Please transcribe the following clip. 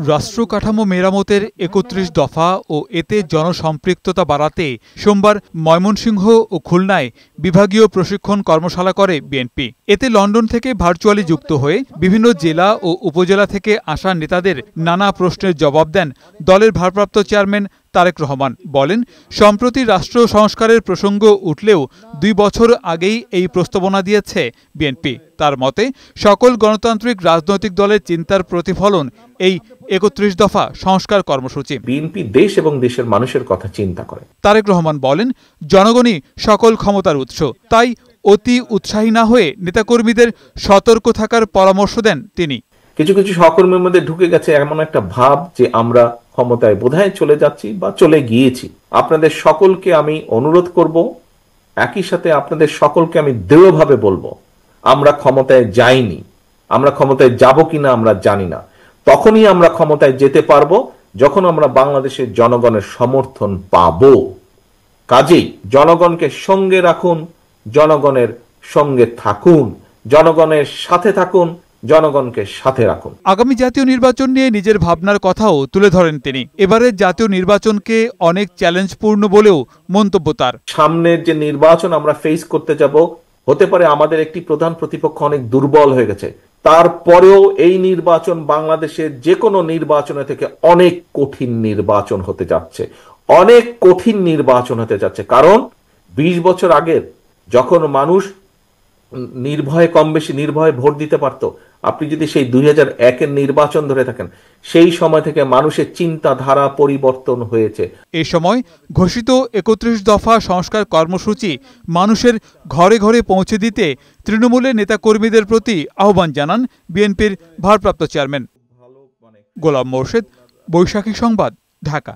রাষ্ট্র কাঠামো মেরামতের ৩১ দফা ও এতে জনসম্পৃক্ততা বাড়াতে সোমবার ময়মনসিংহ ও খুলনায় বিভাগীয় প্রশিক্ষণ কর্মশালা করে বিএনপি। এতে লন্ডন থেকে ভার্চুয়ালি যুক্ত হয়ে বিভিন্ন জেলা ও উপজেলা থেকে আসা নেতাদের নানা প্রশ্নের জবাব দেন দলের ভারপ্রাপ্ত চেয়ারম্যান তারেক রহমান। বলেন, সম্প্রতি রাষ্ট্র সংস্কারের প্রসঙ্গ উঠলেও ২ বছর আগেই এই প্রস্তাবনা দিয়েছে বিএনপি। তার মতে সকল গণতান্ত্রিক রাজনৈতিক দলের চিন্তার প্রতিফলন এই ৩১ দফা সংস্কার কর্মসূচি। বিএনপি দেশ এবং দেশের মানুষের কথা চিন্তা করে। তারেক রহমান বলেন, জনগণই সকল ক্ষমতার উৎস, তাই অতি উৎসাহী না হয়ে নেতাকর্মীদের সতর্ক থাকার পরামর্শ দেন তিনি। কিছু কিছু সহকর্মীর মধ্যে ঢুকে গেছে এমন একটা ভাব যে আমরা ক্ষমতায় বোধহয় চলে যাচ্ছি বা চলে গিয়েছি। আপনাদের সকলকে আমি অনুরোধ করব, একই সাথে আপনাদের সকলকে আমি দৃঢ়ভাবে বলবো, আমরা ক্ষমতায় যাইনি। আমরা ক্ষমতায় যাব কিনা আমরা জানি না। তখনই আমরা ক্ষমতায় যেতে পারবো যখন আমরা বাংলাদেশের জনগণের সমর্থন পাবো। কাজেই জনগণকে সঙ্গে রাখুন, জনগণের সঙ্গে থাকুন, জনগণের সাথে থাকুন, জনগণকে সাথে রাখুন। আগামী জাতীয় নির্বাচন নিয়ে নিজের ভাবনার কথাও তুলে ধরেন তিনি। এবারের জাতীয় নির্বাচনকে অনেক চ্যালেঞ্জপূর্ণ বলেও মন্তব্য তার। সামনের যে নির্বাচন আমরা ফেস করতে যাব, হতে পারে আমাদের একটি প্রধান প্রতিপক্ষ অনেক দুর্বল হয়ে গেছে, তারপরেও এই নির্বাচন বাংলাদেশের যে কোনো নির্বাচনের থেকে অনেক কঠিন নির্বাচন হতে যাচ্ছে, অনেক কঠিন নির্বাচন হতে যাচ্ছে। কারণ ২০ বছর আগের যখন মানুষ নির্ভয়ে, কম বেশি নির্ভয়ে ভোট দিতে পারত, আপনি যদি সেই ২০০১-এর নির্বাচন ধরে থাকেন, সেই সময় থেকে মানুষের চিন্তাধারা পরিবর্তন হয়েছে। এ সময় ঘোষিত ৩১ দফা সংস্কার কর্মসূচি মানুষের ঘরে ঘরে পৌঁছে দিতে তৃণমূলের নেতাকর্মীদের প্রতি আহ্বান জানান বিএনপির ভারপ্রাপ্ত চেয়ারম্যান। গোলাম মোর্শেদ, বৈশাখী সংবাদ, ঢাকা।